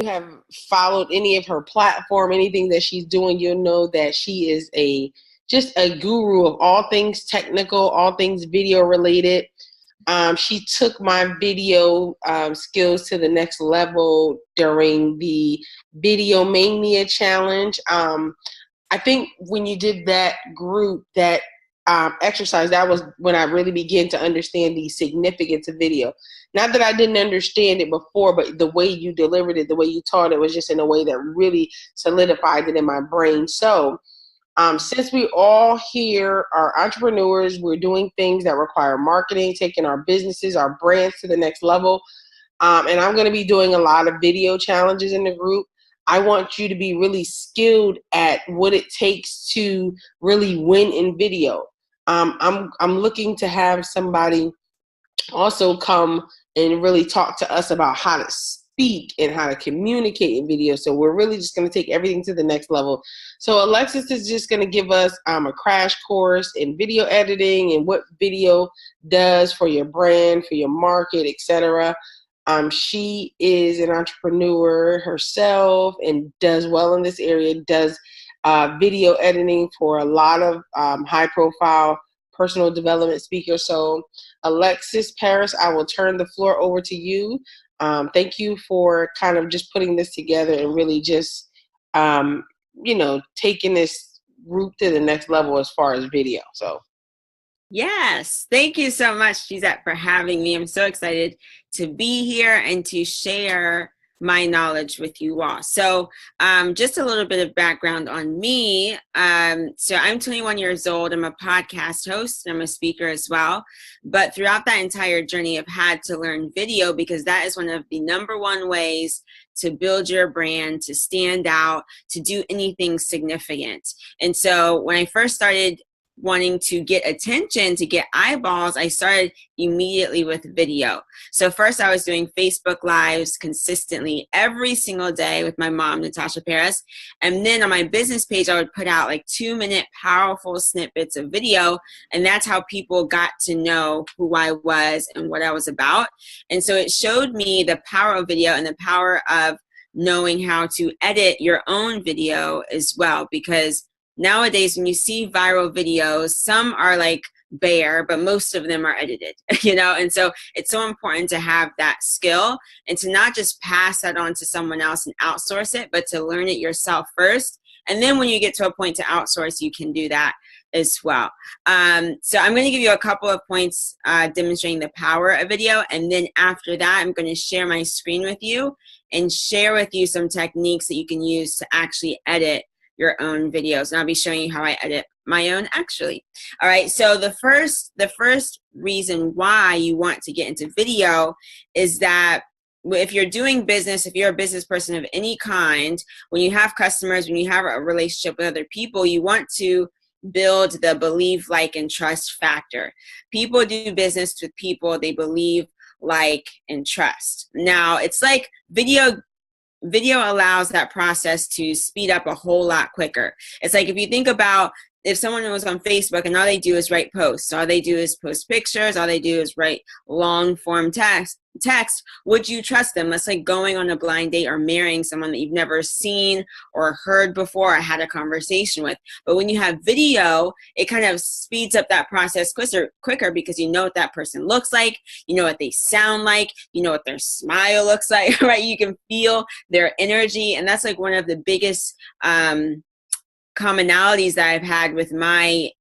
you have followed any of her platform, anything that she's doing, you'll know that she is just a guru of all things technical, all things video related. She took my video skills to the next level during the Video Mania Challenge. I think when you did that group, that exercise, that was when I really began to understand the significance of video. Not that I didn't understand it before, but the way you delivered it, the way you taught it was just in a way that really solidified it in my brain. So since we all here are entrepreneurs, we're doing things that require marketing, taking our businesses, our brands to the next level. And I'm going to be doing a lot of video challenges in the group. I want you to be really skilled at what it takes to really win in video. I'm looking to have somebody also come and really talk to us about how to speak and how to communicate in video. So we're really just going to take everything to the next level. So Alexis is just going to give us a crash course in video editing and what video does for your brand, for your market, etc. She is an entrepreneur herself and does well in this area, does video editing for a lot of high profile personal development speakers. So Alexis Parris, I will turn the floor over to you. Thank you for kind of just putting this together and really just, taking this group to the next level as far as video. So. Yes. Thank you so much, Gisette, for having me. I'm so excited to be here and to share my knowledge with you all. So just a little bit of background on me. So I'm 21 years old. I'm a podcast host. I'm a speaker as well. But throughout that entire journey, I've had to learn video because that is one of the number one ways to build your brand, to stand out, to do anything significant. And so when I first started wanting to get attention, to get eyeballs, I started immediately with video. So first I was doing Facebook Lives consistently every single day with my mom, Natasha Parris. And then on my business page, I would put out like 2-minute powerful snippets of video. And that's how people got to know who I was and what I was about. And so it showed me the power of video and the power of knowing how to edit your own video as well, because nowadays, when you see viral videos, some are like bare, but most of them are edited, and so it's so important to have that skill and to not just pass that on to someone else and outsource it, but to learn it yourself first. And then when you get to a point to outsource, you can do that as well. So I'm going to give you a couple of points demonstrating the power of video. And then after that, I'm going to share my screen with you and share with you some techniques that you can use to actually edit your own videos. And I'll be showing you how I edit my own actually. All right. So the first reason why you want to get into video is that if you're doing business, if you're a business person of any kind, when you have customers, when you have a relationship with other people, you want to build the believe, like, and trust factor. People do business with people they believe, like, and trust. Now, it's like video allows that process to speed up a whole lot quicker. It's like if you think about if someone was on Facebook and all they do is write posts, all they do is post pictures, all they do is write long form text, would you trust them? That's like going on a blind date or marrying someone that you've never seen or heard before or had a conversation with. But when you have video, it kind of speeds up that process quicker because you know what that person looks like, you know what they sound like, you know what their smile looks like, right? You can feel their energy. And that's like one of the biggest commonalities that I've had with my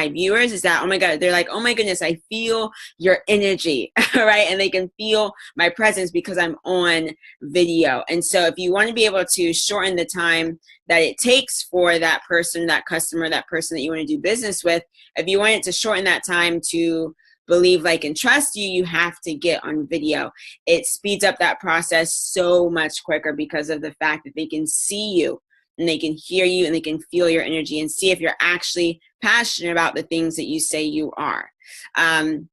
viewers is that, oh my God, they're like, oh my goodness, I feel your energy, right? And they can feel my presence because I'm on video. And so if you want to be able to shorten the time that it takes for that person, that customer, that person that you want to do business with, if you want it to shorten that time to believe, like, and trust you, you have to get on video. It speeds up that process so much quicker because of the fact that they can see you and they can hear you and they can feel your energy and see if you're actually passionate about the things that you say you are. And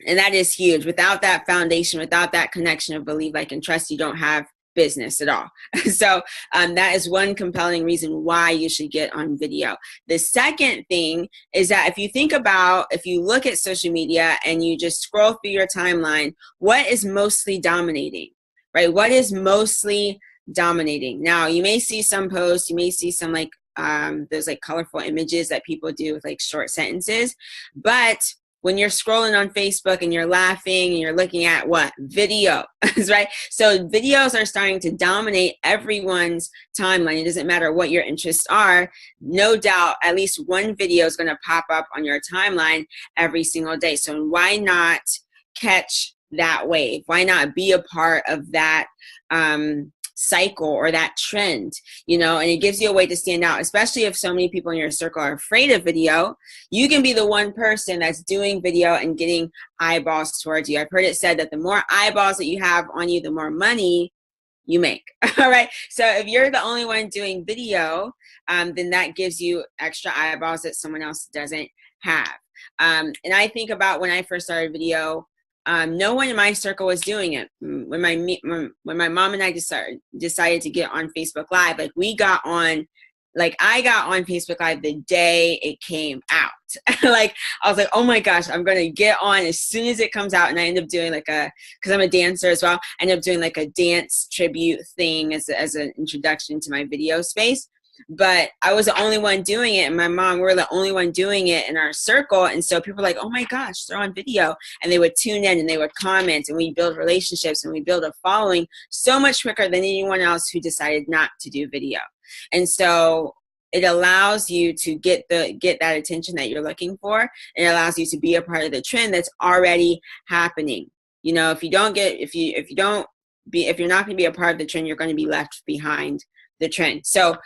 that is huge. Without that foundation, without that connection of believe, like, and trust, you don't have business at all. So that is one compelling reason why you should get on video. The second thing is that if you look at social media and you just scroll through your timeline, what is mostly dominating, right? What is mostly dominating. Now, you may see some posts, you may see some like those like colorful images that people do with like short sentences, but when you're scrolling on Facebook and you're laughing and you're looking at what? Videos, right? So videos are starting to dominate everyone's timeline. It doesn't matter what your interests are. No doubt, at least one video is going to pop up on your timeline every single day. So why not catch that wave? Why not be a part of that cycle or that trend, you know? And it gives you a way to stand out, especially if so many people in your circle are afraid of video. You can be the one person that's doing video and getting eyeballs towards you. I've heard it said that the more eyeballs that you have on you, the more money you make. All right. So if you're the only one doing video, then that gives you extra eyeballs that someone else doesn't have. And I think about when I first started video, no one in my circle was doing it. When my mom and I decided to get on Facebook Live, like I got on Facebook Live the day it came out. Like I was like, oh my gosh, I'm gonna get on as soon as it comes out. And I end up doing because I'm a dancer as well, I end up doing like a dance tribute thing as an introduction to my video space. But I was the only one doing it, and my mom, we're the only one doing it in our circle. And so people were like, oh my gosh, they're on video. And they would tune in and they would comment, and we build relationships and we build a following so much quicker than anyone else who decided not to do video. And so it allows you to get that attention that you're looking for. It allows you to be a part of the trend that's already happening. You know, if you're not going to be a part of the trend, you're going to be left behind the trend. So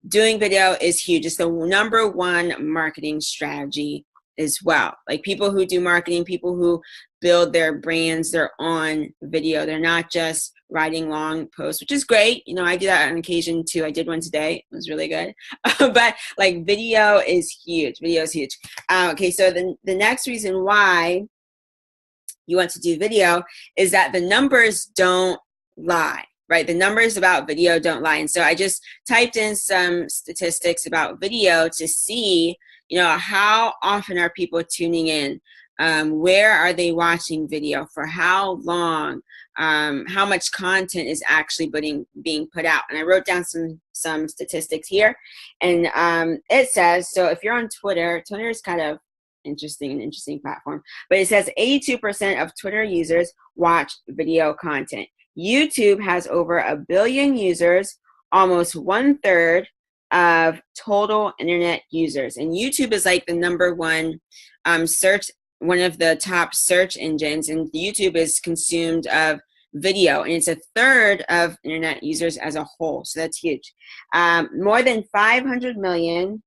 doing video is huge. It's the number one marketing strategy as well. Like people who do marketing, people who build their brands, they're on video. They're not just writing long posts, which is great. You know, I do that on occasion too. I did one today. It was really good. But like video is huge. Video is huge. Okay, so the next reason why you want to do video is that the numbers don't lie. Right? The numbers about video don't lie. And so I just typed in some statistics about video to see, you know, how often are people tuning in? Where are they watching video? For how long? How much content is actually being put out? And I wrote down some statistics here. And it says, so if you're on Twitter is kind of an interesting platform. But it says 82% of Twitter users watch video content. YouTube has over 1 billion users, almost 1/3 of total internet users. And YouTube is like the number one one of the top search engines. And YouTube is consumed of video, and it's 1/3 of internet users as a whole. So that's huge. More than 500 million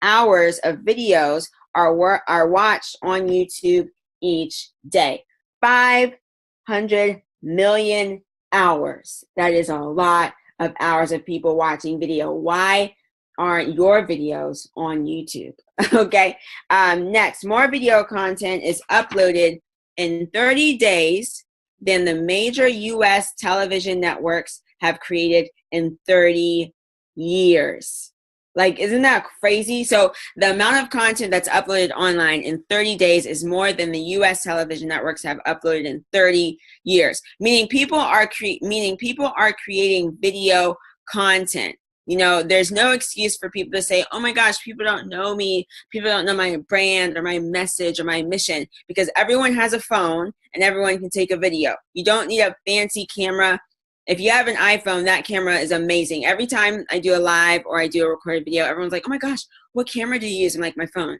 hours of videos are watched on YouTube each day. 500 million hours. That is a lot of hours of people watching video. Why aren't your videos on YouTube? Okay. Next, more video content is uploaded in 30 days than the major US television networks have created in 30 years. Like, isn't that crazy? So the amount of content that's uploaded online in 30 days is more than the US television networks have uploaded in 30 years. Meaning people are creating video content. You know, there's no excuse for people to say, oh my gosh, people don't know me. People don't know my brand or my message or my mission, because everyone has a phone and everyone can take a video. You don't need a fancy camera. If you have an iPhone, that camera is amazing. Every time I do a live or I do a recorded video, everyone's like, oh my gosh, what camera do you use? I'm like, my phone.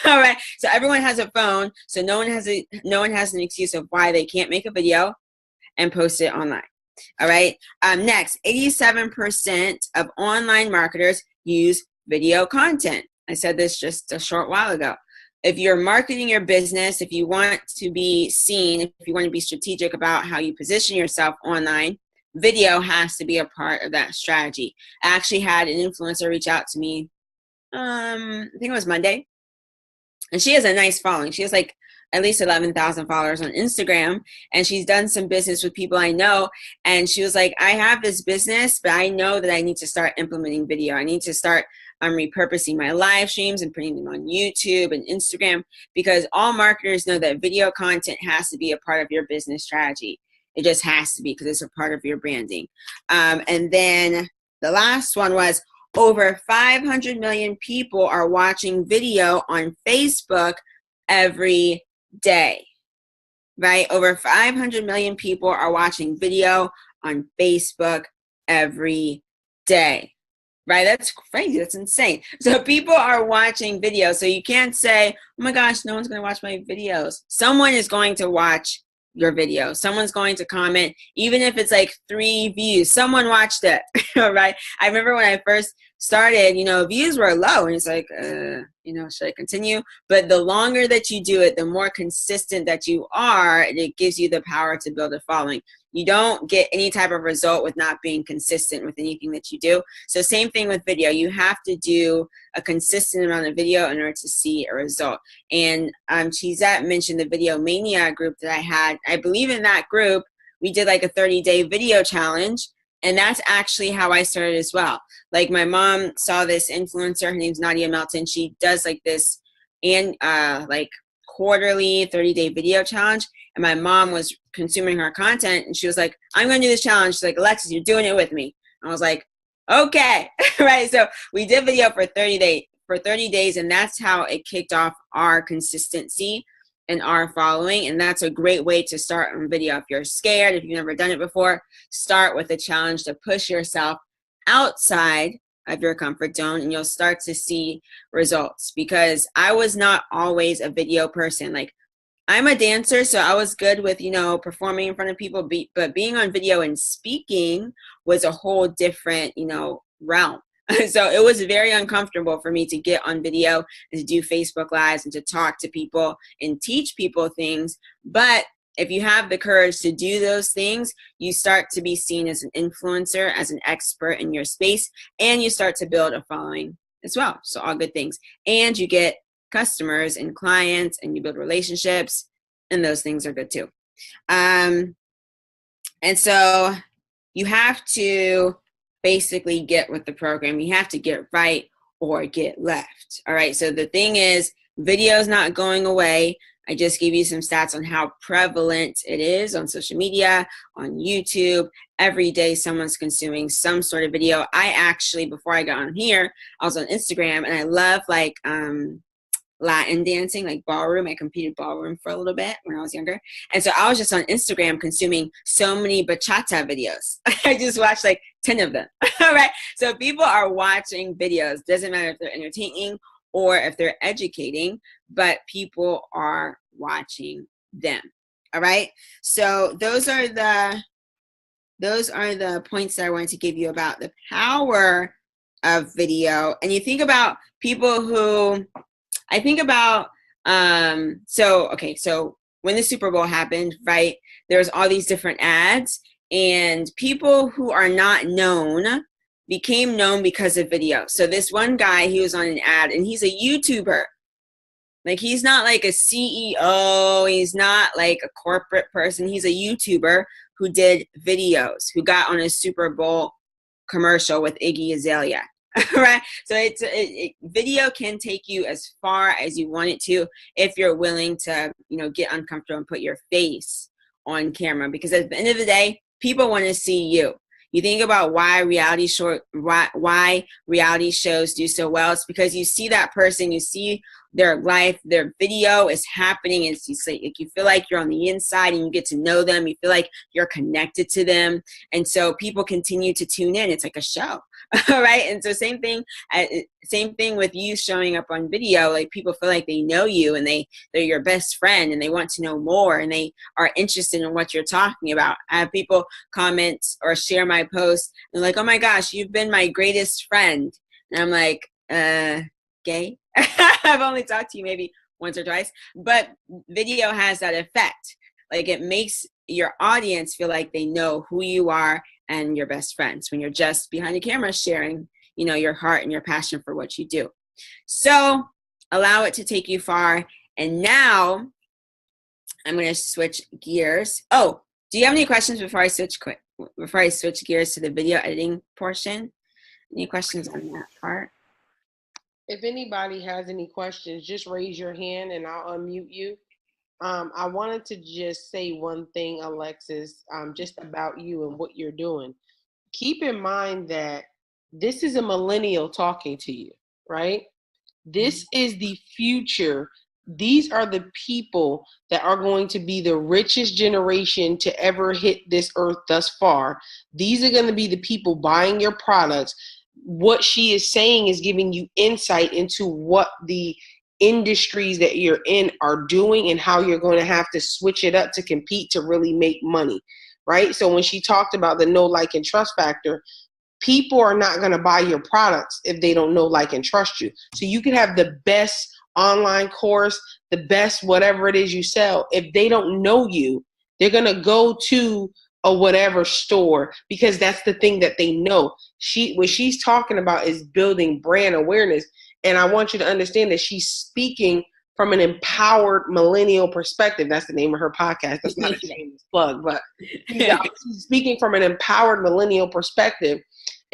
All right. So everyone has a phone. So no one has an excuse of why they can't make a video and post it online. All right. Next, 87% of online marketers use video content. I said this just a short while ago. If you're marketing your business, if you want to be seen, if you want to be strategic about how you position yourself online, video has to be a part of that strategy. I actually had an influencer reach out to me, I think it was Monday, and she has a nice following. She has like at least 11,000 followers on Instagram, and she's done some business with people I know. And she was like, I have this business, but I know that I need to start implementing video. I need to start repurposing my live streams and putting them on YouTube and Instagram, because all marketers know that video content has to be a part of your business strategy. It just has to be because it's a part of your branding. And then the last one was over 500 million people are watching video on Facebook every day, right? Over 500 million people are watching video on Facebook every day, right? That's crazy. That's insane. So people are watching videos. So you can't say, oh my gosh, no one's going to watch my videos. Someone is going to watch your video. Someone's going to comment, even if it's like 3 views, someone watched it, right? I remember when I first started, views were low and it's like, should I continue? But the longer that you do it, the more consistent that you are, it gives you the power to build a following. You don't get any type of result with not being consistent with anything that you do. So same thing with video. You have to do a consistent amount of video in order to see a result. And Chizette mentioned the Video Mania group that I had. I believe in that group, we did like a 30-day video challenge. And that's actually how I started as well. Like my mom saw this influencer, her name's Nadia Melton. She does like this and like quarterly 30-day video challenge. And my mom was consuming her content and she was like, I'm going to do this challenge. She's like, Alexis, you're doing it with me. I was like, okay. Right. So we did video for 30 days. And that's how it kicked off our consistency and our following. And that's a great way to start on video. If you're scared, if you've never done it before, start with a challenge to push yourself outside of your comfort zone and you'll start to see results. Because I was not always a video person. Like I'm a dancer, so I was good with, performing in front of people, but being on video and speaking was a whole different, realm. So it was very uncomfortable for me to get on video and to do Facebook Lives and to talk to people and teach people things. But if you have the courage to do those things, you start to be seen as an influencer, as an expert in your space, and you start to build a following as well. So all good things. And you get customers and clients and you build relationships, and those things are good too. And so you have to basically get with the program. You have to get right or get left. All right. So the thing is, video is not going away. I just gave you some stats on how prevalent it is on social media, on YouTube. Every day someone's consuming some sort of video. I actually, before I got on here, I was on Instagram and I love like Latin dancing, like ballroom. I competed ballroom for a little bit when I was younger. And so I was just on Instagram consuming so many bachata videos. I just watched like 10 of them. All right. So people are watching videos. Doesn't matter if they're entertaining or if they're educating, but people are watching them. All right. So those are the points that I wanted to give you about the power of video. And you think about people who I think about, so when the Super Bowl happened, right, there's all these different ads and people who are not known became known because of video. So this one guy, he was on an ad and he's a YouTuber. Like he's not like a CEO. He's not like a corporate person. He's a YouTuber who did videos, who got on a Super Bowl commercial with Iggy Azalea. Right. So video can take you as far as you want it to if you're willing to, get uncomfortable and put your face on camera, because at the end of the day, people want to see you. You think about why reality shows do so well. It's because you see that person, you see their life, their video is happening. And you feel like you're on the inside and you get to know them. You feel like you're connected to them. And so people continue to tune in. It's like a show. Right. And so same thing with you showing up on video. Like people feel like they know you and they're your best friend and they want to know more and they are interested in what you're talking about. I have people comment or share my post and they're like, oh my gosh, you've been my greatest friend. And I'm like, gay? I've only talked to you maybe once or twice, but video has that effect. Like it makes your audience feel like they know who you are and your best friends when you're just behind the camera sharing, your heart and your passion for what you do. So allow it to take you far. And now I'm going to switch gears. Oh, do you have any questions before I switch gears to the video editing portion? Any questions on that part? If anybody has any questions, just raise your hand and I'll unmute you. I wanted to just say one thing, Alexis, just about you and what you're doing. Keep in mind that this is a millennial talking to you, right? This is the future. These are the people that are going to be the richest generation to ever hit this earth thus far. These are going to be the people buying your products. What she is saying is giving you insight into what the industries that you're in are doing and how you're going to have to switch it up to compete to really make money, right? So when she talked about the know, like, and trust factor, people are not going to buy your products if they don't know, like, and trust you. So you could have the best online course, the best whatever it is you sell. If they don't know you, they're going to go to a whatever store because that's the thing that they know. What she's talking about is building brand awareness. And I want you to understand that she's speaking from an empowered millennial perspective. That's the name of her podcast. That's not a shameless plug, but she's speaking from an empowered millennial perspective.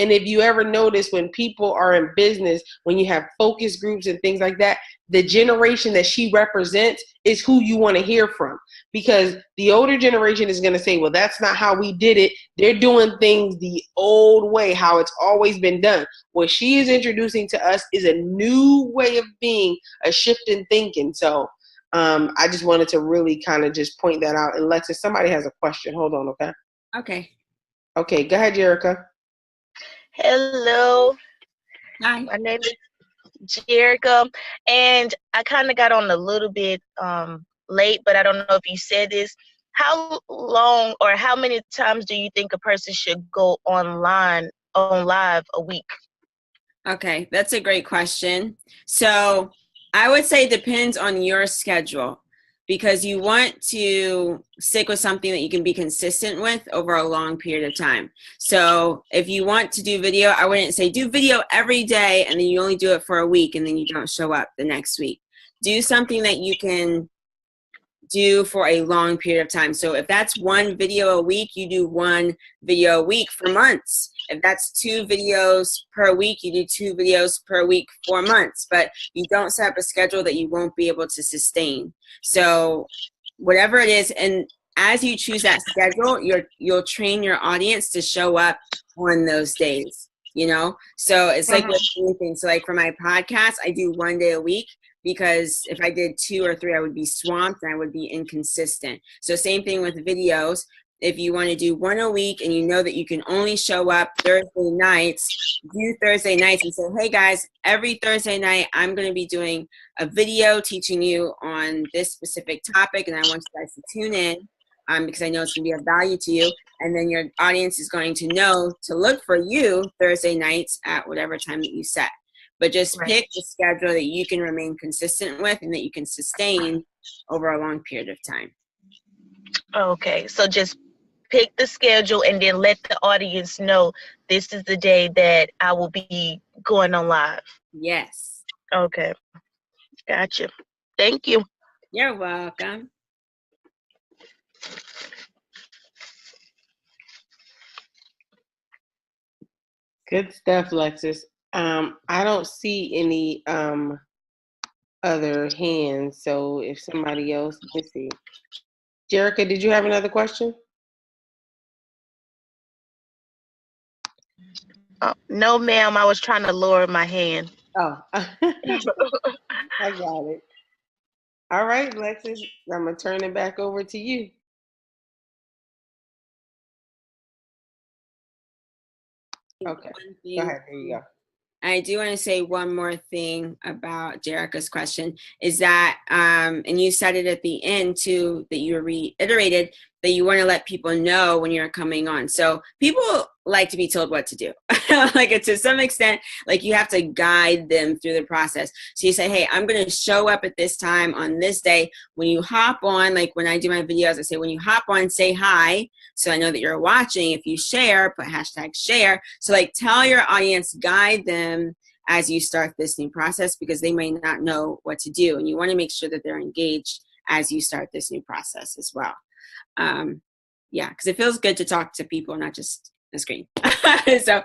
And if you ever notice when people are in business, when you have focus groups and things like that, the generation that she represents is who you want to hear from. Because the older generation is going to say, well, that's not how we did it. They're doing things the old way, how it's always been done. What she is introducing to us is a new way of being, a shift in thinking. So I just wanted to really kind of just point that out. And Alexis, somebody has a question. Hold on, okay? Okay. Okay, go ahead, Jerica. Hello. Hi. My name is Jerica, and I kind of got on a little bit late, but I don't know if you said this. How long or how many times do you think a person should go on live a week? Okay, that's a great question. So I would say it depends on your schedule, because you want to stick with something that you can be consistent with over a long period of time. So if you want to do video, I wouldn't say do video every day and then you only do it for a week and then you don't show up the next week. Do something that you can do for a long period of time. So if that's one video a week, you do one video a week for months. If that's 2 videos per week, you do 2 videos per week for months, but you don't set up a schedule that you won't be able to sustain. So whatever it is, and as you choose that schedule, you'll train your audience to show up on those days, you know? So it's like with anything. So like for my podcast, I do 1 day a week, because if I did 2 or 3, I would be swamped and I would be inconsistent. So same thing with videos. If you want to do 1 a week and you know that you can only show up Thursday nights, do Thursday nights and say, hey guys, every Thursday night, I'm going to be doing a video teaching you on this specific topic. And I want you guys to tune in because I know it's going to be of value to you. And then your audience is going to know to look for you Thursday nights at whatever time that you set. But just pick the schedule that you can remain consistent with and that you can sustain over a long period of time. Okay, so just pick the schedule and then let the audience know this is the day that I will be going on live. Yes. Okay, gotcha. Thank you. You're welcome. Good stuff, Lexus. I don't see any other hands, so if somebody else, let's see. Jerica, did you have another question? No, ma'am. I was trying to lower my hand. Oh, I got it. All right, Lexus, I'm going to turn it back over to you. Okay, go ahead. There you go. I do want to say one more thing about Jerica's question is that, and you said it at the end too, that you reiterated that you want to let people know when you're coming on. So people like to be told what to do. Like to some extent, like you have to guide them through the process. So you say, hey, I'm going to show up at this time on this day. When you hop on, like when I do my videos, I say, when you hop on, say hi. So I know that you're watching. If you share, put #share. So like tell your audience, guide them as you start this new process, because they may not know what to do. And you want to make sure that they're engaged as you start this new process as well. Yeah, because it feels good to talk to people, not just a screen. So,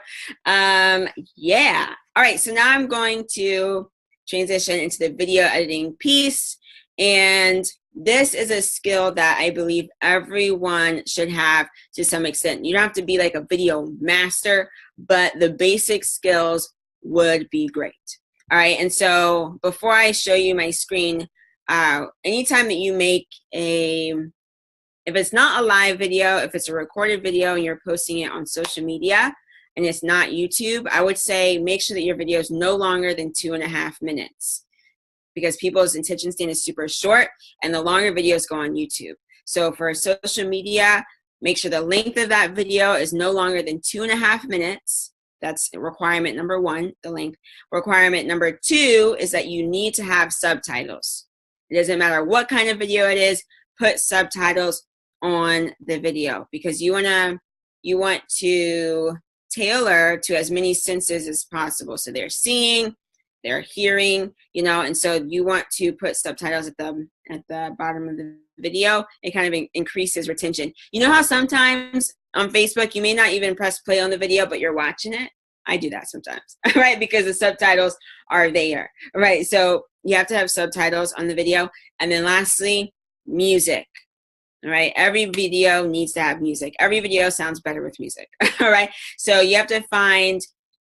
yeah. All right. So now I'm going to transition into the video editing piece. And this is a skill that I believe everyone should have to some extent. You don't have to be like a video master, but the basic skills would be great. All right. And so before I show you my screen, anytime that you make if it's not a live video, if it's a recorded video and you're posting it on social media and it's not YouTube, I would say make sure that your video is no longer than 2.5 minutes, because people's attention span is super short and the longer videos go on YouTube. So for social media, make sure the length of that video is no longer than 2.5 minutes. That's requirement number 1, the length. Requirement number 2 is that you need to have subtitles. It doesn't matter what kind of video it is, put subtitles on the video, because you want to tailor to as many senses as possible. So they're seeing, they're hearing, and so you want to put subtitles at the bottom of the video. It kind of increases retention. You know how sometimes on Facebook you may not even press play on the video, but you're watching it? I do that sometimes, right? Because the subtitles are there, right? So you have to have subtitles on the video. And then lastly, music. All right. Every video needs to have music. Every video sounds better with music. All right. So you have to find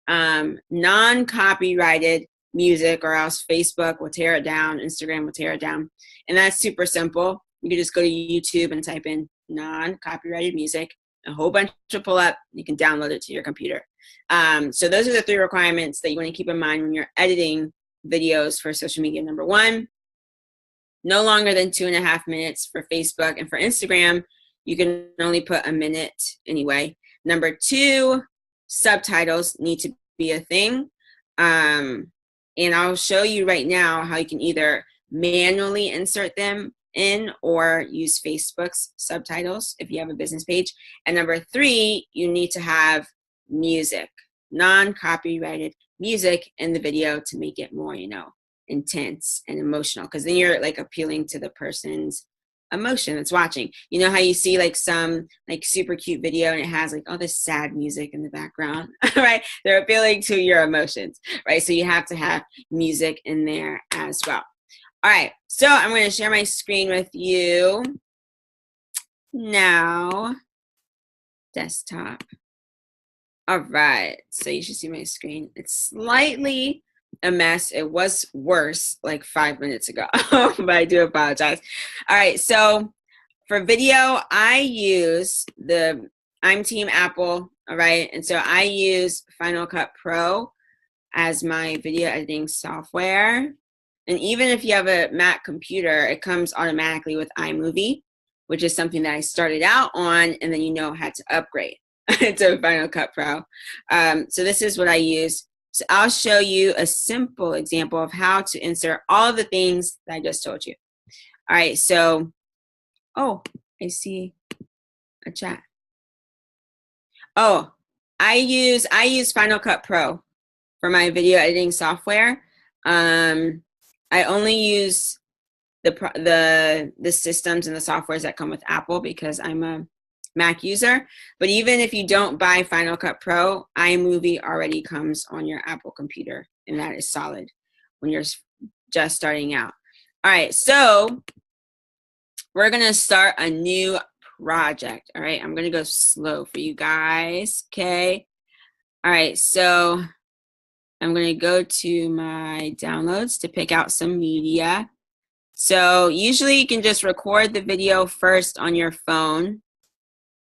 non-copyrighted music, or else Facebook will tear it down. Instagram will tear it down. And that's super simple. You can just go to YouTube and type in non-copyrighted music. A whole bunch will pull up. You can download it to your computer. So those are the 3 requirements that you want to keep in mind when you're editing videos for social media. Number 1, no longer than 2.5 minutes for Facebook, and for Instagram, you can only put 1 minute anyway. Number 2, subtitles need to be a thing. And I'll show you right now how you can either manually insert them in or use Facebook's subtitles if you have a business page. And number 3, you need to have music, non-copyrighted music in the video to make it more, intense and emotional, because then you're like appealing to the person's emotion that's watching. You know how you see like some like super cute video and it has like all this sad music in the background, right? They're appealing to your emotions, right? So you have to have music in there as well. All right, so I'm going to share my screen with you now. Desktop. All right, so you should see my screen. It's slightly a mess. It was worse like 5 minutes ago, but I do apologize. All right, so for video, I use I'm Team Apple, all right? And so I use Final Cut Pro as my video editing software. And even if you have a Mac computer, it comes automatically with iMovie, which is something that I started out on and then had to upgrade to Final Cut Pro. So this is what I use. So I'll show you a simple example of how to insert all of the things that I just told you. All right, so, I see a chat. Oh, I use Final Cut Pro for my video editing software. I only use the systems and the softwares that come with Apple because I'm a Mac user. But even if you don't buy Final Cut Pro, iMovie already comes on your Apple computer, and that is solid when you're just starting out. All right, so we're gonna start a new project. All right, I'm gonna go slow for you guys, okay? All right, so I'm going to go to my downloads to pick out some media. So usually you can just record the video first on your phone,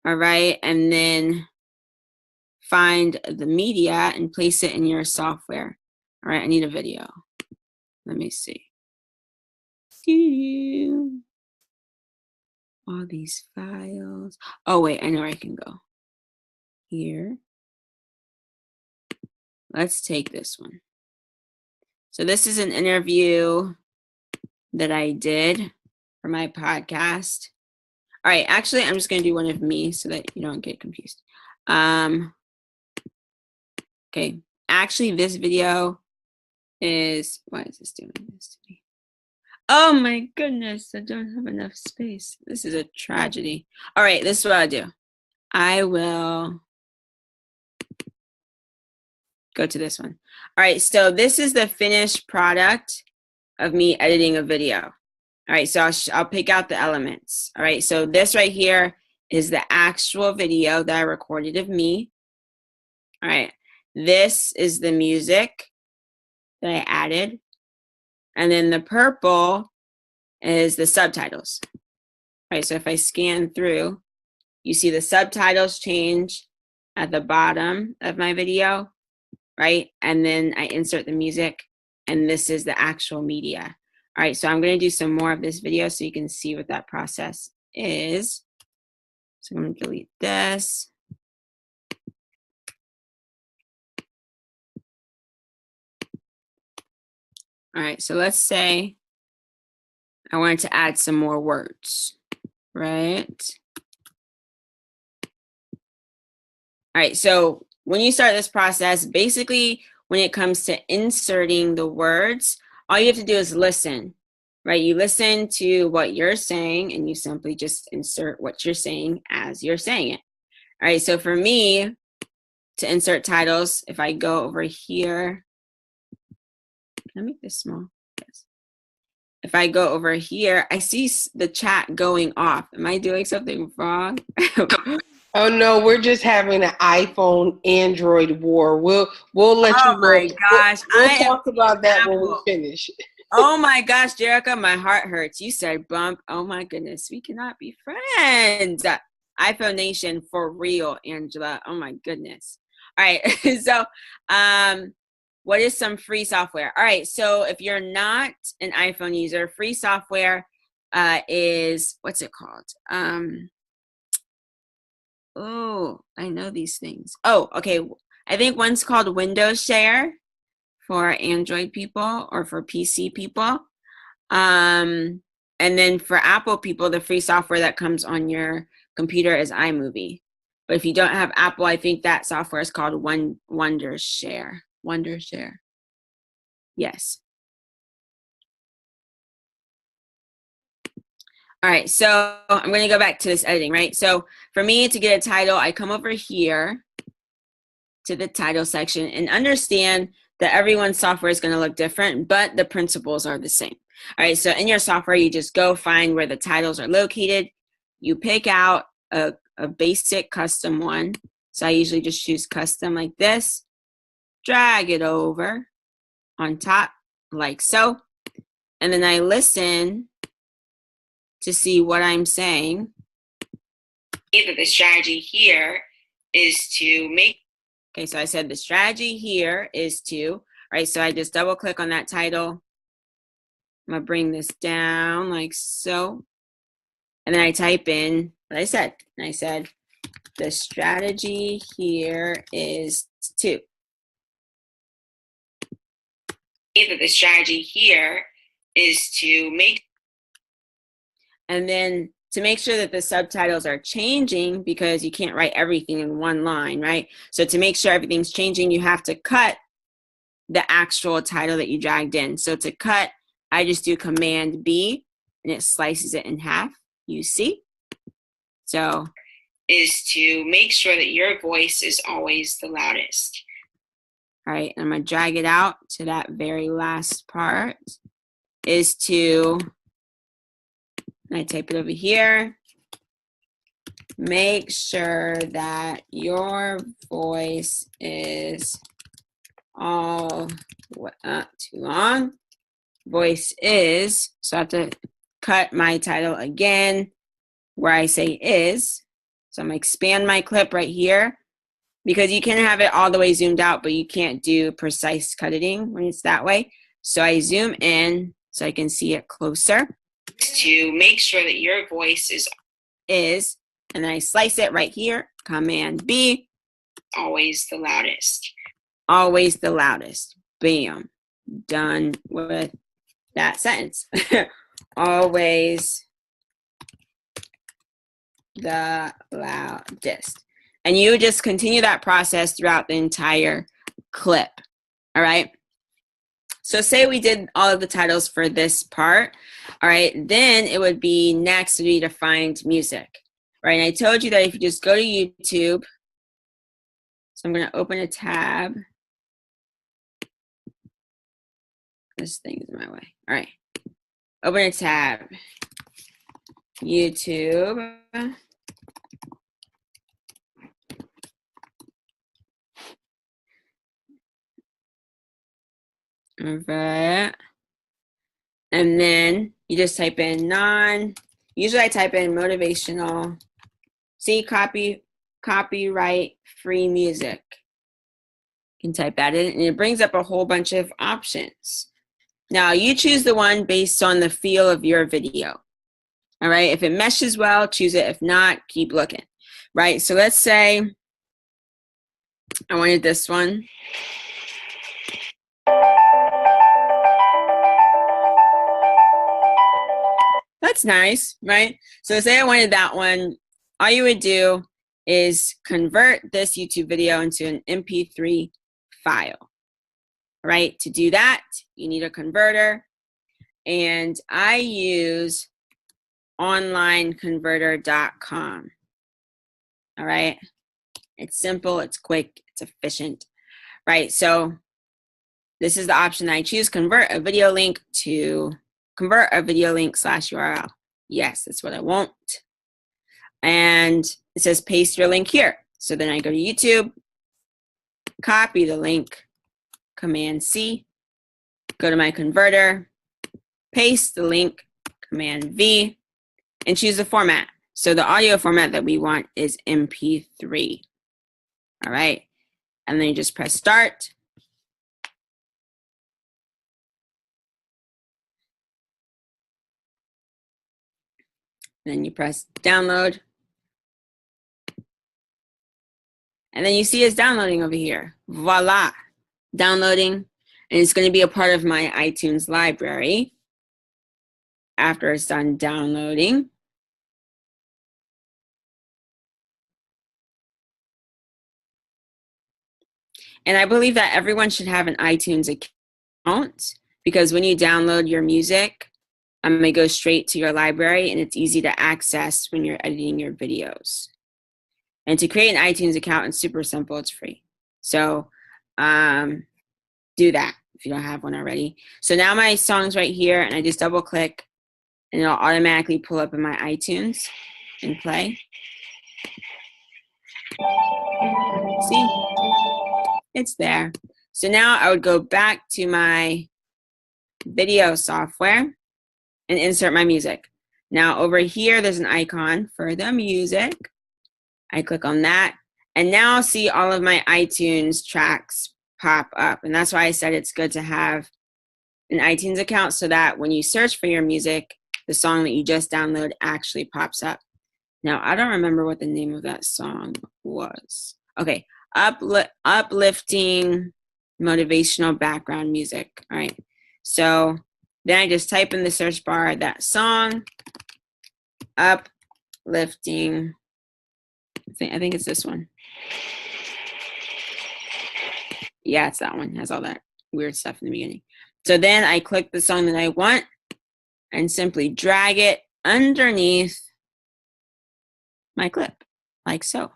all right, and then find the media and place it in your software. All right, I need a video. Let me see. All these files. Oh, wait, I know where I can go. Here. Let's take this one. So this is an interview that I did for my podcast. All right, actually, I'm just going to do one of me so that you don't get confused. Okay, actually, this video is, why is this doing this to me? Oh my goodness, I don't have enough space. This is a tragedy. All right, this is what I'll do. I will go to this one. All right, so this is the finished product of me editing a video. All right, so I'll pick out the elements. All right, so this right here is the actual video that I recorded of me. All right, this is the music that I added. And then the purple is the subtitles. All right, so if I scan through, you see the subtitles change at the bottom of my video, right? And then I insert the music, and this is the actual media. All right, so I'm going to do some more of this video so you can see what that process is. So I'm going to delete this. All right, so let's say I wanted to add some more words, right? All right, so when you start this process, basically when it comes to inserting the words, all you have to do is listen, right? You listen to what you're saying and you simply just insert what you're saying as you're saying it. All right, so for me to insert titles, if I go over here, can I make this small? Yes. If I go over here, I see the chat going off. Am I doing something wrong? Oh no, we're just having an iPhone Android war. We'll let you know. Oh my gosh. We'll talk about that when we finish. Oh my gosh, Jerica, my heart hurts. You said bump. Oh my goodness, we cannot be friends. iPhone Nation for real, Angela. Oh my goodness. All right. So what is some free software? All right, so if you're not an iPhone user, free software is, what's it called? Oh, I know these things. Oh, okay. I think one's called Windows Share for Android people or for PC people. And then for Apple people, the free software that comes on your computer is iMovie. But if you don't have Apple, I think that software is called Wondershare. Wondershare. Yes. All right, so I'm going to go back to this editing, right? So for me to get a title, I come over here to the title section and understand that everyone's software is going to look different, but the principles are the same. All right, so in your software, you just go find where the titles are located. You pick out a basic custom one. So I usually just choose custom like this, drag it over on top like so, and then I listen to see what I'm saying. Either the strategy here is to make, okay, so I said the strategy here is to, right, so I just double click on that title. I'm gonna bring this down like so. And then I type in what I said. And I said, the strategy here is to. Either the strategy here is to make, and then to make sure that the subtitles are changing, because you can't write everything in one line, right? So to make sure everything's changing, you have to cut the actual title that you dragged in. So to cut, I just do Command B and it slices it in half, you see? So is to make sure that your voice is always the loudest. All right, I'm gonna drag it out to that very last part, is to, I type it over here, make sure that your voice is all, too long, voice is, so I have to cut my title again where I say is, so I'm gonna expand my clip right here, because you can have it all the way zoomed out, but you can't do precise cutting when it's that way. So I zoom in so I can see it closer. To make sure that your voice is, and then I slice it right here, Command B, always the loudest. Always the loudest. Bam. Done with that sentence. Always the loudest. And you just continue that process throughout the entire clip. All right. So say we did all of the titles for this part. All right. Then it would be next would be to find music. Right. And I told you that if you just go to YouTube. So I'm going to open a tab. This thing is in my way. All right. open a tab, YouTube. Right. And then you just type in usually I type in motivational, see copyright free music. You can type that in and it brings up a whole bunch of options. Now you choose the one based on the feel of your video. All right, if it meshes well, choose it. If not, keep looking. Right, so let's say I wanted this one. That's nice, right? So say I wanted that one. All you would do is convert this YouTube video into an MP3 file. Right, to do that, you need a converter. And I use onlineconverter.com. All right, it's simple, it's quick, it's efficient. Right, so this is the option I choose, convert a video link /URL. Yes, that's what I want. And it says paste your link here. So then I go to YouTube, copy the link, Command C, go to my converter, paste the link, Command V, and choose the format. So the audio format that we want is MP3. All right. And then you just press start. Then you press download. And then you see it's downloading over here. Voila, downloading. And it's going to be a part of my iTunes library after it's done downloading. And I believe that everyone should have an iTunes account because when you download your music, it goes straight to your library and it's easy to access when you're editing your videos. And to create an iTunes account, it's super simple, it's free. So do that if you don't have one already. So now my song's right here and I just double click and it'll automatically pull up in my iTunes and play. See? It's there. So now I would go back to my video software and insert my music. Now over here, there's an icon for the music. I click on that and now I'll see all of my iTunes tracks pop up. And that's why I said it's good to have an iTunes account so that when you search for your music, the song that you just downloaded actually pops up. Now, I don't remember what the name of that song was. Okay, uplifting motivational background music. All right, so then I just type in the search bar that song, uplifting, I think it's this one. Yeah, it's that one. It has all that weird stuff in the beginning. So then I click the song that I want and simply drag it underneath my clip, like so.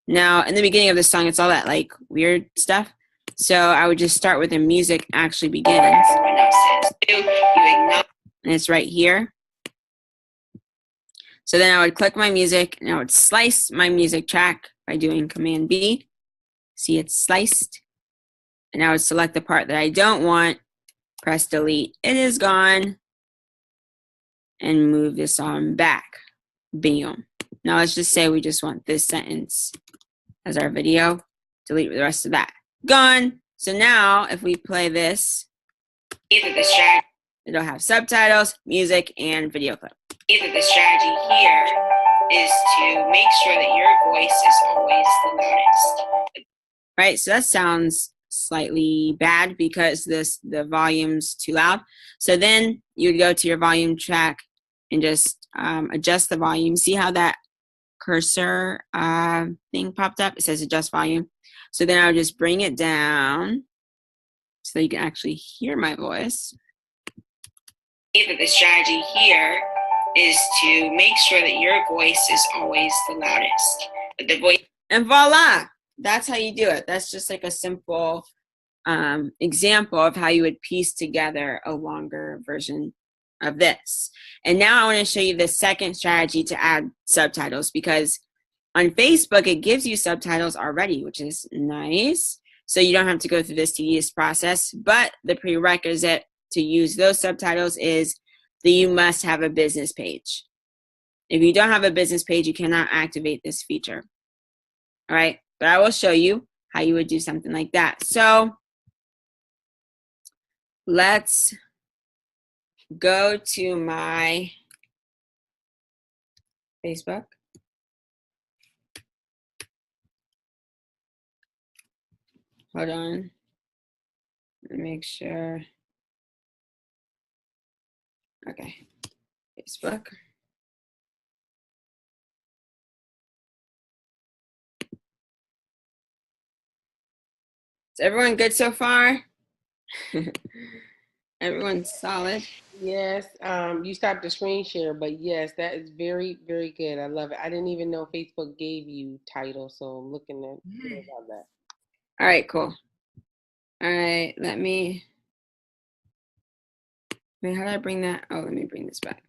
Now, in the beginning of the song, it's all that like weird stuff. So I would just start with the music actually begins. And it's right here. So then I would click my music and I would slice my music track by doing Command B. See, it's sliced. And I would select the part that I don't want, press delete, it is gone, and move this on back. Bam. Now let's just say we just want this sentence as our video. Delete the rest of that. Gone. So now if we play this, it'll have subtitles, music, and video clip. Either the strategy here is to make sure that your voice is always the loudest. Right, so that sounds slightly bad because the volume's too loud. So then you would go to your volume track and just adjust the volume. See how that cursor thing popped up? It says adjust volume. So then I would just bring it down so that you can actually hear my voice. Either the strategy here is to make sure that your voice is always the loudest. But the voice, and voila, that's how you do it. That's just like a simple example of how you would piece together a longer version of this. And now I want to show you the second strategy to add subtitles, because on Facebook, it gives you subtitles already, which is nice. So you don't have to go through this tedious process. But the prerequisite to use those subtitles is that you must have a business page. If you don't have a business page, you cannot activate this feature. All right, but I will show you how you would do something like that. So let's go to my Facebook. Hold on. Let me make sure. Okay, Facebook. Is everyone good so far? Everyone's solid. Yes, you stopped the screen share, but yes, that is very, very good. I love it. I didn't even know Facebook gave you titles, so I'm looking at about that. All right, cool. All right, let me. Wait, how do I bring that? Oh, let me bring this back.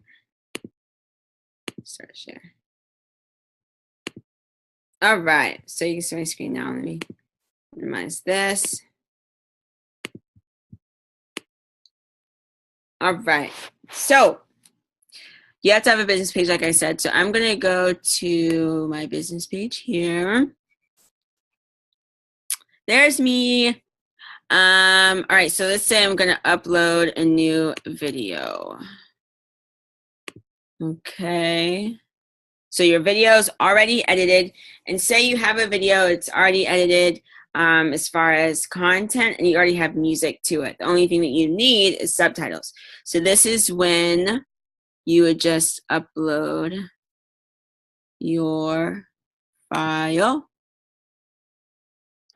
Start share. All right, so you can see my screen now. Let me minimize this. All right, so you have to have a business page, like I said. So I'm gonna go to my business page here. There's me. All right, so let's say I'm gonna upload a new video. Okay. So your video is already edited, and say you have a video, it's already edited as far as content, and you already have music to it. The only thing that you need is subtitles. So this is when you would just upload your file.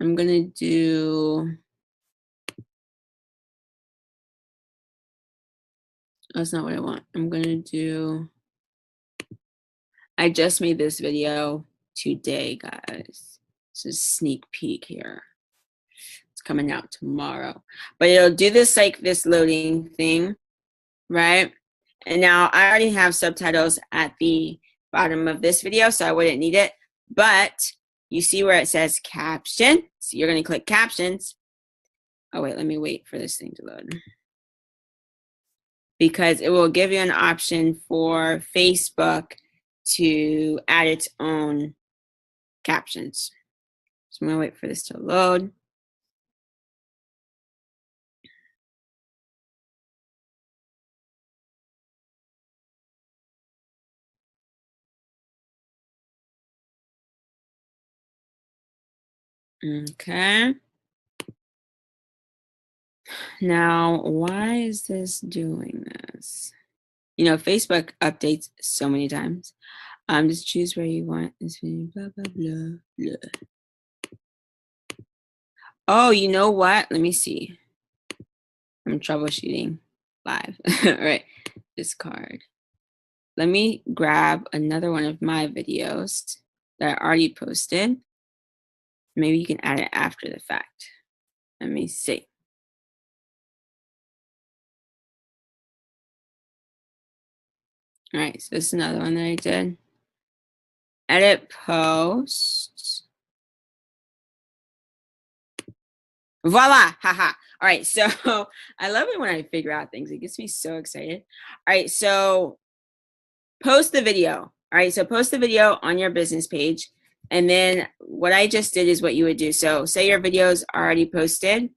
I'm gonna do, that's not what I want. I'm gonna do, I just made this video today, guys. This is a sneak peek here. It's coming out tomorrow. But it'll do this like this loading thing, right? And now I already have subtitles at the bottom of this video, so I wouldn't need it. But you see where it says caption? So you're gonna click captions. Oh wait, let me wait for this thing to load. Because it will give you an option for Facebook to add its own captions. So I'm gonna wait for this to load. Okay. Now, why is this doing this? You know, Facebook updates so many times. Just choose where you want this video, blah, blah, blah, blah. Oh, you know what? Let me see. I'm troubleshooting live. All right, discard. Let me grab another one of my videos that I already posted. Maybe you can add it after the fact. Let me see. All right, so this is another one that I did. Edit post. Voila, haha. All right, so I love it when I figure out things. It gets me so excited. All right, so post the video. All right, so post the video on your business page. And then what I just did is what you would do. So say your video is already posted,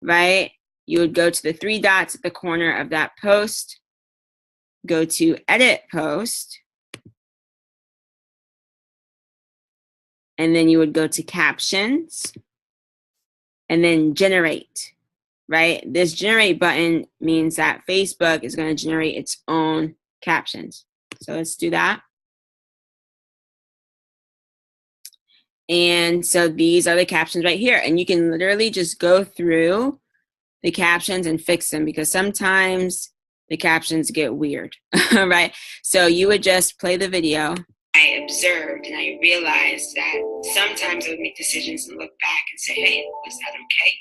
right? You would go to the three dots at the corner of that post, go to edit post, and then you would go to captions, and then generate, right? This generate button means that Facebook is going to generate its own captions. So let's do that. And so these are the captions right here. And you can literally just go through the captions and fix them, because sometimes the captions get weird, right? So you would just play the video. I observed and I realized that sometimes I would make decisions and look back and say, hey, was that okay?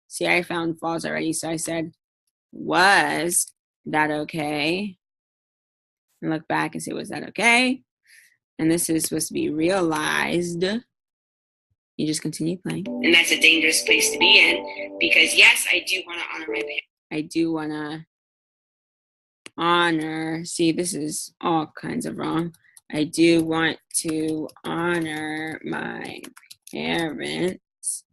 See, I found false already. So I said, was that okay? And look back and say, was that okay? And this is supposed to be realized. You just continue playing. And that's a dangerous place to be in, because yes, I do want to honor my parents. I do want to honor, see, this is all kinds of wrong. I do want to honor my parents.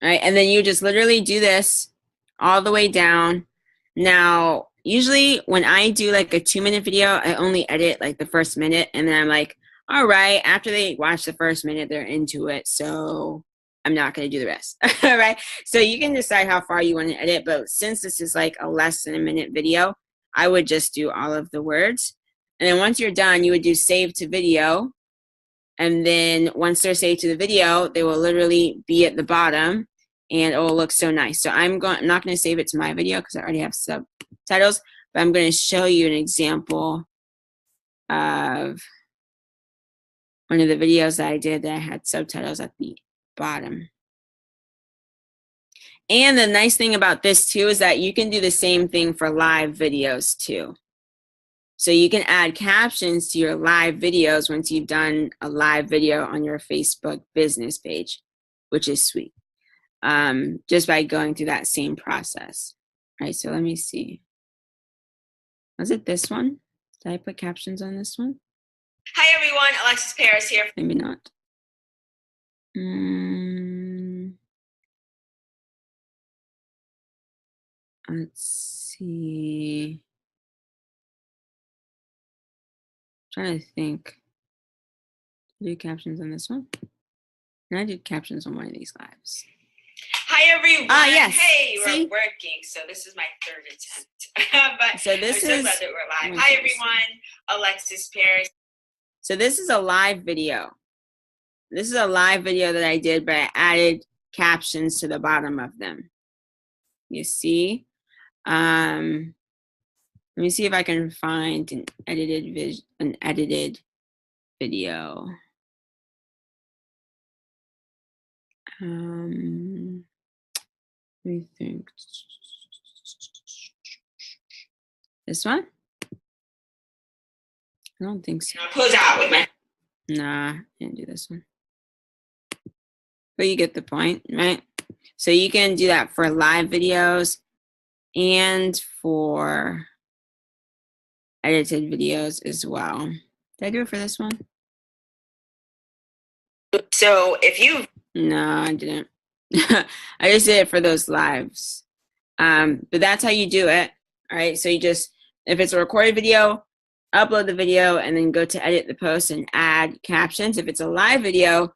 All right, and then you just literally do this all the way down. Now, usually when I do like a 2-minute video, I only edit like the first minute, and then I'm like, all right, after they watch the first minute, they're into it, so I'm not going to do the rest. All right, so you can decide how far you want to edit, but since this is like a less than a minute video, I would just do all of the words. And then once you're done, you would do save to video. And then once they're saved to the video, they will literally be at the bottom, and it will look so nice. So I'm not going to save it to my video because I already have subtitles, but I'm going to show you an example of one of the videos that I did that I had subtitles at the bottom. And the nice thing about this too is that you can do the same thing for live videos too. So you can add captions to your live videos once you've done a live video on your Facebook business page, which is sweet. Just by going through that same process. All right, so let me see. Was it this one? Did I put captions on this one? Hi everyone, Alexis Parris here. Maybe not. Let's see. I'm trying to think. Did I do captions on this one? And I did captions on one of these lives. Hi everyone. Yes. Hey, we're See? working, so this is my third attempt. But So this I'm so is glad that we're live. Hi everyone, Alexis Parris. So this is a live video. This is a live video that I did, but I added captions to the bottom of them. You see? Let me see if I can find an edited video. Let me think. This one? I don't think so. I'll close out with my. Nah, I didn't do this one. But you get the point, right? So you can do that for live videos and for edited videos as well. Did I do it for this one? So if you. No, I didn't. I just did it for those lives. But that's how you do it. All right. So you just, if it's a recorded video, upload the video and then go to edit the post and add captions. If it's a live video,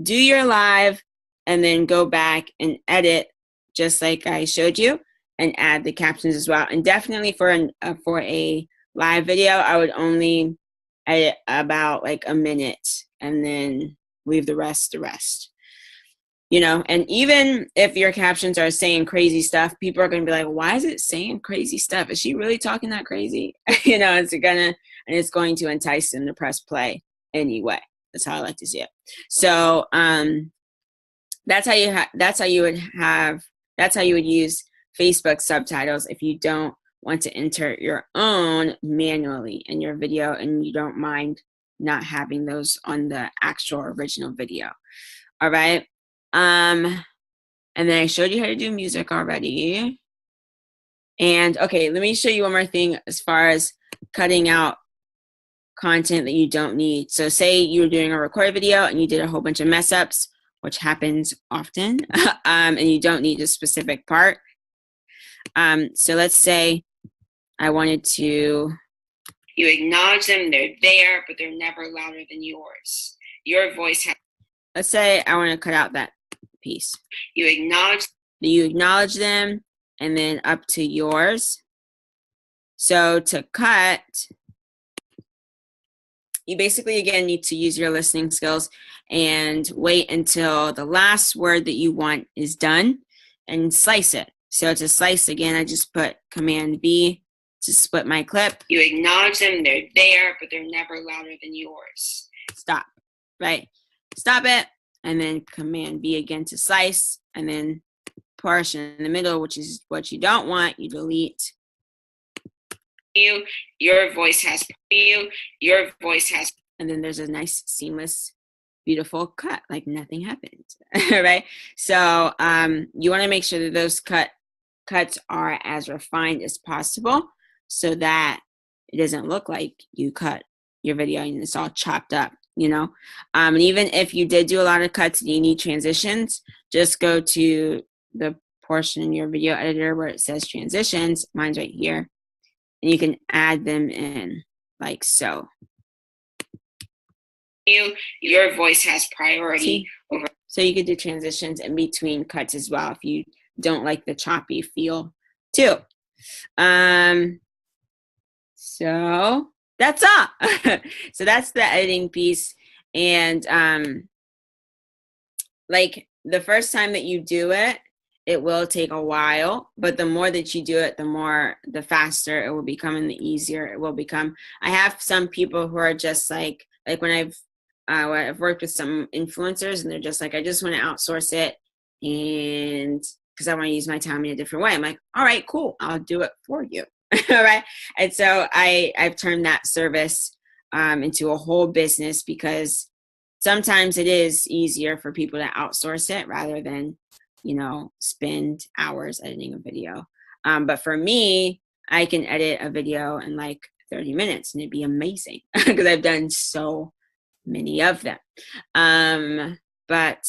do your live and then go back and edit just like I showed you and add the captions as well. And definitely for a live video, I would only edit about like a minute and then leave the rest. You know, and even if your captions are saying crazy stuff, people are going to be like, why is it saying crazy stuff? Is she really talking that crazy? You know, it's going to entice them to press play anyway. That's how I like to see it. So that's how you would use Facebook subtitles if you don't want to enter your own manually in your video and you don't mind not having those on the actual original video. All right. And then I showed you how to do music already. And okay, let me show you one more thing as far as cutting out content that you don't need. So say you were doing a recorded video and you did a whole bunch of mess ups, which happens often, and you don't need a specific part. So let's say I wanted to. You acknowledge them, they're there, but they're never louder than yours. Your voice has. Let's say I want to cut out that piece. You acknowledge them and then up to yours. So to cut, you basically again need to use your listening skills and wait until the last word that you want is done and slice it. So to slice again, I just put Command B to split my clip. You acknowledge them, they're there, but they're never louder than yours. Stop, right? Stop it. And then Command B again to slice, and then portion in the middle, which is what you don't want, you delete. Your voice has, and then there's a nice, seamless, beautiful cut, like nothing happened, right? So you want to make sure that those cuts are as refined as possible so that it doesn't look like you cut your video and it's all chopped up, you know? And even if you did do a lot of cuts and you need transitions, just go to the portion in your video editor where it says transitions. Mine's right here. And you can add them in like so. Your voice has priority over. So you could do transitions in between cuts as well if you don't like the choppy feel too. So that's all. So that's the editing piece. And like the first time that you do it, it will take a while, but the more that you do it, the faster it will become and the easier it will become. I have some people who are just like when I've worked with some influencers and they're just like, I just want to outsource it and because I want to use my time in a different way. I'm like, all right, cool. I'll do it for you. All right. And so I've turned that service into a whole business because sometimes it is easier for people to outsource it rather than, you know, spend hours editing a video. But for me, I can edit a video in like 30 minutes and it'd be amazing because I've done so many of them. But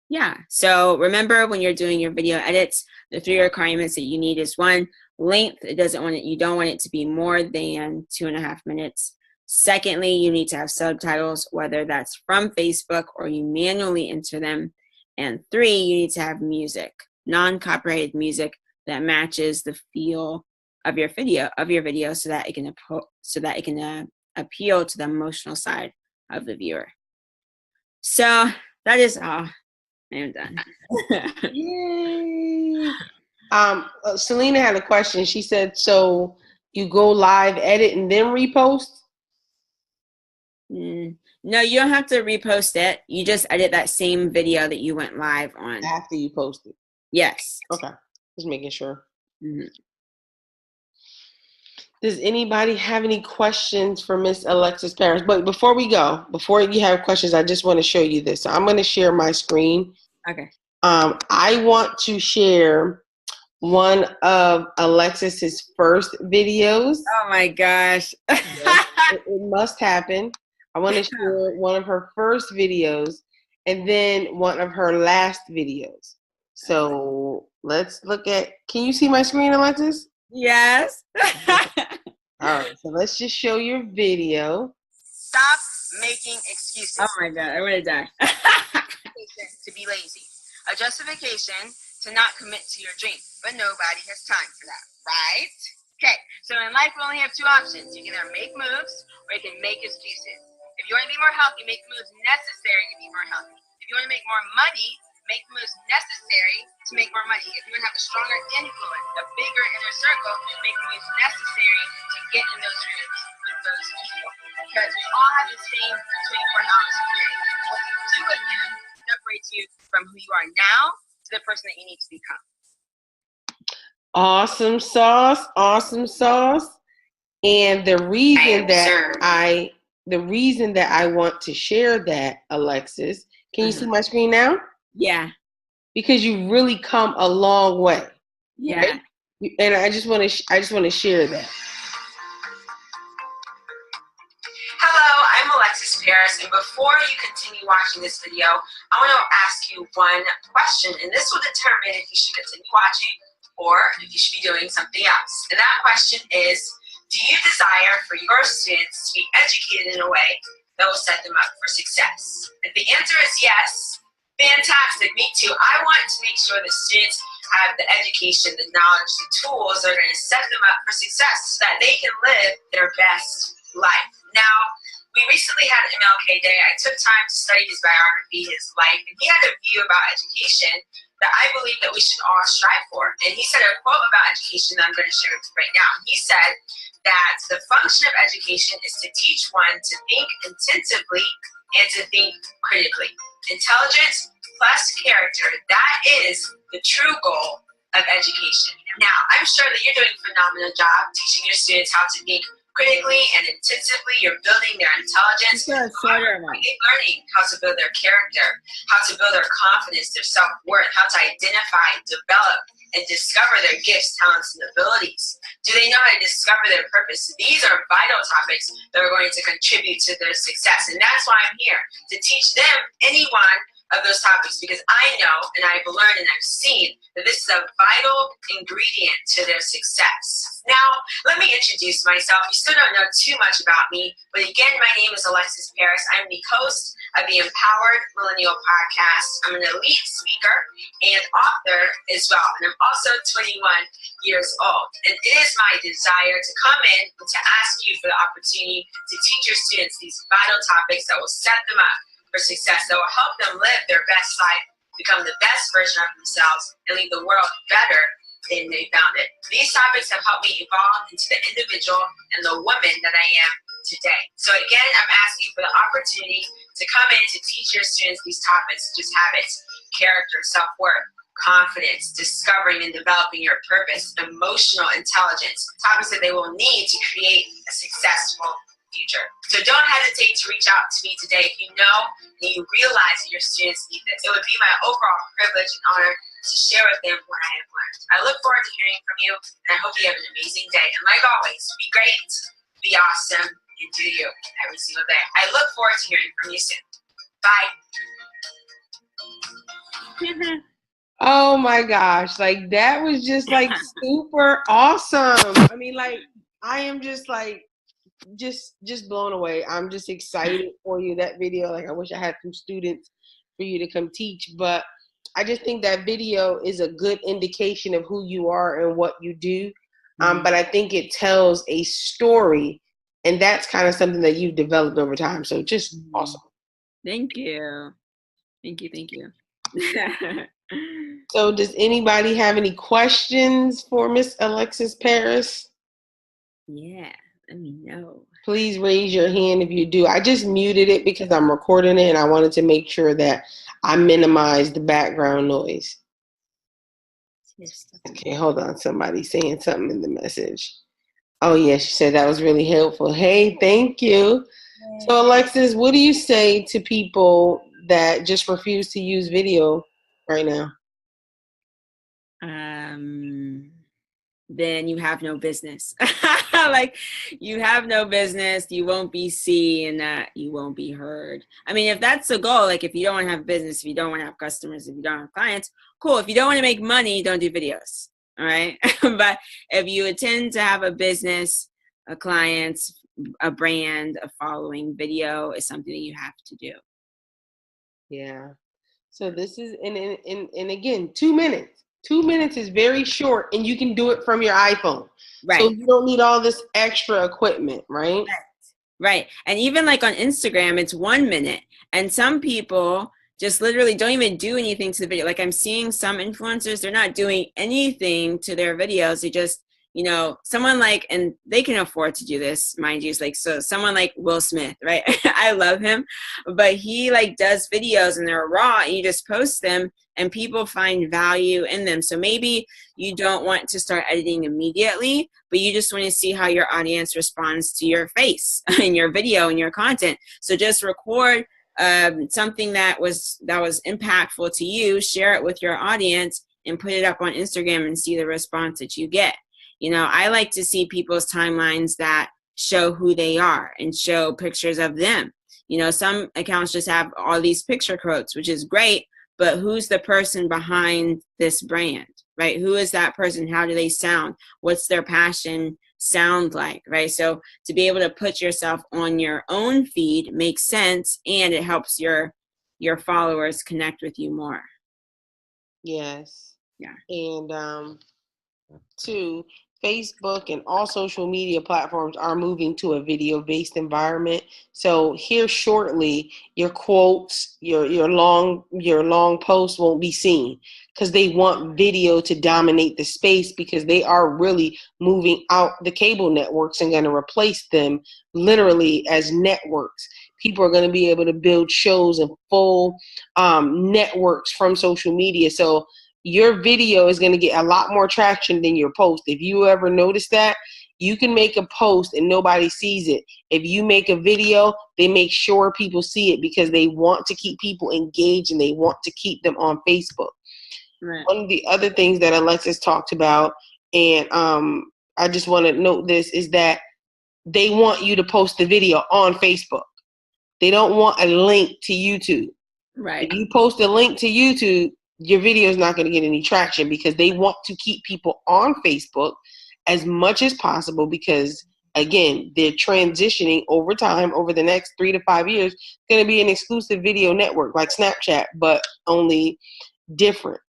yeah, so remember when you're doing your video edits, the 3 requirements that you need is 1, length. You don't want it to be more than 2.5 minutes. Secondly, you need to have subtitles, whether that's from Facebook or you manually enter them. And 3, you need to have music, non-copyrighted music that matches the feel of your video, so that it can appeal to the emotional side of the viewer. So that is all. I am done. Yay! Selena had a question. She said, "So you go live, edit, and then repost?" No, you don't have to repost it. You just edit that same video that you went live on After you post it. Yes. Okay. Just making sure. Mm-hmm. Does anybody have any questions for Miss Alexis Parris? But before you have questions, I just want to show you this. So I'm going to share my screen. Okay. I want to share one of Alexis's first videos. Oh my gosh. it must happen. I want to share one of her first videos and then one of her last videos. So let's look at, can you see my screen, Alexis? Yes. All right, so let's just show your video. Stop making excuses. Oh my God, I'm gonna die. To be lazy. A justification to not commit to your dream, but nobody has time for that, right? Okay, so in life we only have 2 options. You can either make moves or you can make excuses. If you want to be more healthy, make the moves necessary to be more healthy. If you want to make more money, make the moves necessary to make more money. If you want to have a stronger influence, a bigger inner circle, make the moves necessary to get in those rooms with those people. Because we all have the same 24 hours a day. What you do with them separates you from who you are now to the person that you need to become. Awesome sauce, awesome sauce. And the reason that I want to share that, Alexis, can you see my screen now? Yeah. Because you really come a long way. Yeah. Right? And I just want to share that. Hello, I'm Alexis Parris, and before you continue watching this video, I want to ask you one question, and this will determine if you should continue watching or if you should be doing something else. And that question is, do you desire for your students to be educated in a way that will set them up for success? If the answer is yes, fantastic, me too. I want to make sure the students have the education, the knowledge, the tools that are going to set them up for success so that they can live their best life. Now, we recently had MLK Day. I took time to study his biography, his life, and he had a view about education that I believe that we should all strive for. And he said a quote about education that I'm going to share with you right now. He said that the function of education is to teach one to think intensively and to think critically. Intelligence plus character. That is the true goal of education. Now, I'm sure that you're doing a phenomenal job teaching your students how to think critically and intensively. You're building their intelligence. You're learning how to build their character, how to build their confidence, their self-worth, how to identify, develop, and discover their gifts, talents, and abilities. Do they know how to discover their purpose? These are vital topics that are going to contribute to their success. And that's why I'm here, to teach them any one of those topics, because I know and I've learned and I've seen that this is a vital ingredient to their success. Now, let me introduce myself. You still don't know too much about me, but again, my name is Alexis Parris. I'm the host of the Empowered Millennial Podcast. I'm an elite speaker and author as well, and I'm also 21 years old. And it is my desire to come in and to ask you for the opportunity to teach your students these vital topics that will set them up for success, that will help them live their best life, become the best version of themselves, and leave the world better than they found it. These topics have helped me evolve into the individual and the woman that I am today. So again, I'm asking for the opportunity to come in to teach your students these topics, such as habits, character, self-worth, confidence, discovering and developing your purpose, emotional intelligence, topics that they will need to create a successful future. So don't hesitate to reach out to me today if you know and you realize that your students need this. It would be my overall privilege and honor to share with them what I have learned. I look forward to hearing from you, and I hope you have an amazing day. And like always, be great, be awesome, and do you every single day. I look forward to hearing from you soon. Bye. Oh my gosh, like that was just like super awesome. I mean, like I am just like just blown away. I'm just excited for you. That video, like I wish I had some students for you to come teach, but I just think that video is a good indication of who you are and what you do. But I think it tells a story, and that's kind of something that you've developed over time. So just awesome. Thank you. Thank you. So does anybody have any questions for Miss Alexis Parris? Yeah, let me know. Please raise your hand if you do. I just muted it because I'm recording it and I wanted to make sure that I minimize the background noise. Okay, hold on. Somebody's saying something in the message. Oh, yeah, she said that was really helpful. Hey, thank you. So, Alexis, what do you say to people that just refuse to use video right now? Then you have no business. Like, you have no business. You won't be seen. You won't be heard. I mean, if that's the goal, like if you don't want to have business, if you don't want to have customers, if you don't have clients, cool. If you don't want to make money, don't do videos. All right. But if you intend to have a business, a client, a brand, a following, video is something that you have to do. Yeah. So this is, and again, 2 minutes. 2 minutes is very short, and you can do it from your iPhone. Right. So you don't need all this extra equipment, right? Right. And even like on Instagram, it's 1 minute. And some people just literally don't even do anything to the video. Like I'm seeing some influencers, they're not doing anything to their videos. They just, you know, someone like, and they can afford to do this, mind you, it's like, so someone like Will Smith, right? I love him, but he like does videos and they're raw and you just post them and people find value in them. So maybe you don't want to start editing immediately, but you just want to see how your audience responds to your face and your video and your content. So just record something that was impactful to you, share it with your audience and put it up on Instagram and see the response that you get. You know, I like to see people's timelines that show who they are and show pictures of them. You know, some accounts just have all these picture quotes, which is great, but who's the person behind this brand, right? Who is that person? How do they sound? What's their passion sound like, right? So to be able to put yourself on your own feed makes sense, and it helps your followers connect with you more. Yes. Yeah. And two, Facebook and all social media platforms are moving to a video-based environment. So here shortly, your quotes, your long posts won't be seen because they want video to dominate the space, because they are really moving out the cable networks and going to replace them literally as networks. people are going to be able to build shows and full networks from social media. So your video is going to get a lot more traction than your post. If you ever notice that, you can make a post and nobody sees it. If you make a video, they make sure people see it because they want to keep people engaged and they want to keep them on Facebook. Right. One of the other things that Alexis talked about, and I just want to note this, is that they want you to post the video on Facebook. They don't want a link to YouTube. Right. If you post a link to YouTube, your video is not going to get any traction because they want to keep people on Facebook as much as possible because, again, they're transitioning over time, over the next 3 to 5 years, going to be an exclusive video network like Snapchat, but only different.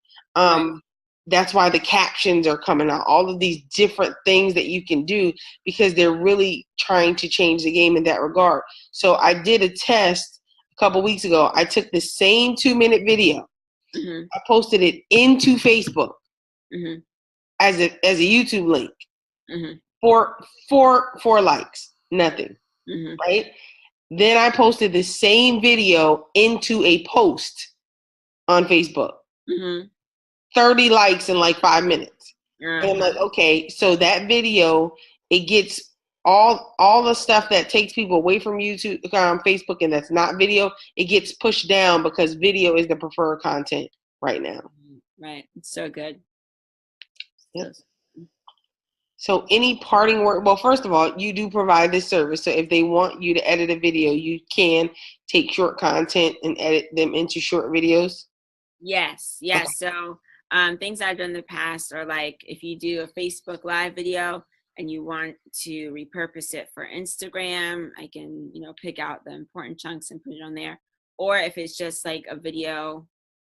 That's why the captions are coming out, all of these different things that you can do because they're really trying to change the game in that regard. So I did a test a couple weeks ago. I took the same 2-minute video. Mm-hmm. I posted it into Facebook Mm-hmm. as a YouTube link. Mm-hmm. Four likes, nothing. Mm-hmm. Right? Then I posted the same video into a post on Facebook. Mm-hmm. 30 likes in like 5 minutes. Uh-huh. And I'm like, okay, so that video, it gets all the stuff that takes people away from YouTube, Facebook, and that's not video, it gets pushed down because video is the preferred content right now. Right. It's so good. Yep. So any parting word? Well, first of all, you do provide this service. So if they want you to edit a video, you can take short content and edit them into short videos. Yes. Okay. So things I've done in the past are like if you do a Facebook Live video and you want to repurpose it for Instagram, I can, pick out the important chunks and put it on there. Or if it's just like a video,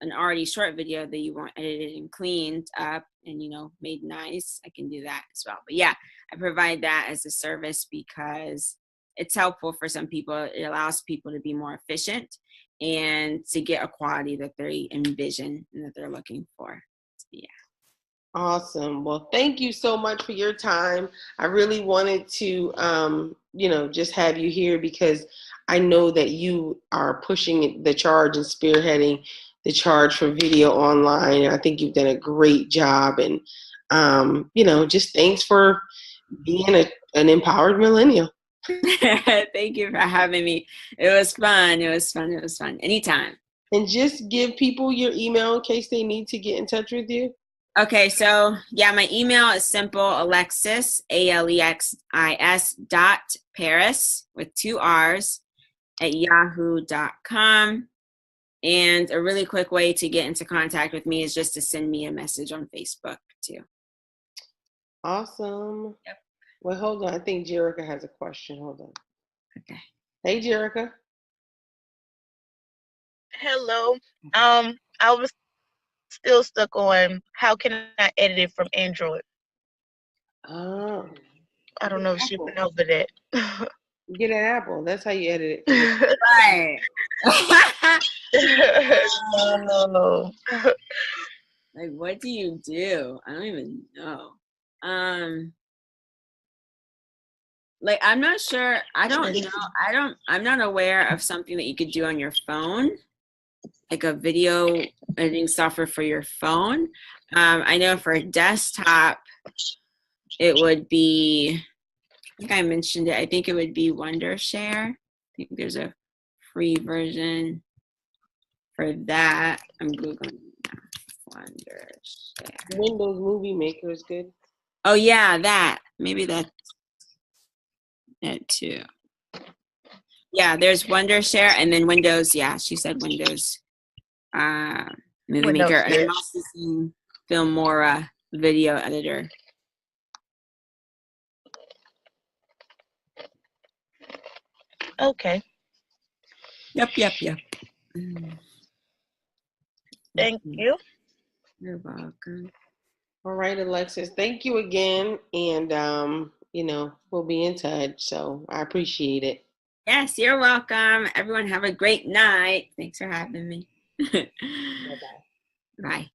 an already short video that you want edited and cleaned up and, made nice, I can do that as well. But yeah, I provide that as a service because it's helpful for some people. It allows people to be more efficient and to get a quality that they envision and that they're looking for. So, yeah. Awesome. Well, thank you so much for your time. I really wanted to, just have you here because I know that you are pushing the charge and spearheading the charge for video online. And I think you've done a great job. And, just thanks for being an empowered millennial. Thank you for having me. It was fun. It was fun. Anytime. And just give people your email in case they need to get in touch with you. Okay, so yeah, my email is simple, Alexis, Alexis.Parris with 2 R's at yahoo.com. And a really quick way to get into contact with me is just to send me a message on Facebook too. Awesome. Yep. Well, hold on. I think Jerica has a question. Hold on. Okay. Hey, Jerica. Hello. I was still stuck on how can I edit it from Android. Oh. I don't know if she went over that. Get an Apple. That's how you edit it. Right. No. Like, what do you do? I don't even know. Like, I'm not sure. I don't know. I'm not aware of something that you could do on your phone, like a video editing software for your phone. I know for a desktop, it would be, I think I mentioned it. I think it would be Wondershare. I think there's a free version for that. I'm Googling Wondershare. Windows Movie Maker is good. Oh, yeah, that. Maybe that's it too. Yeah, there's Wondershare and then Windows. Yeah, she said Windows Movie Maker. And I'm also using Filmora video editor. Okay. Yep. Thank you. You're welcome. All right, Alexis. Thank you again. And, we'll be in touch. So I appreciate it. Yes, you're welcome. Everyone have a great night. Thanks for having me. Bye-bye. Bye.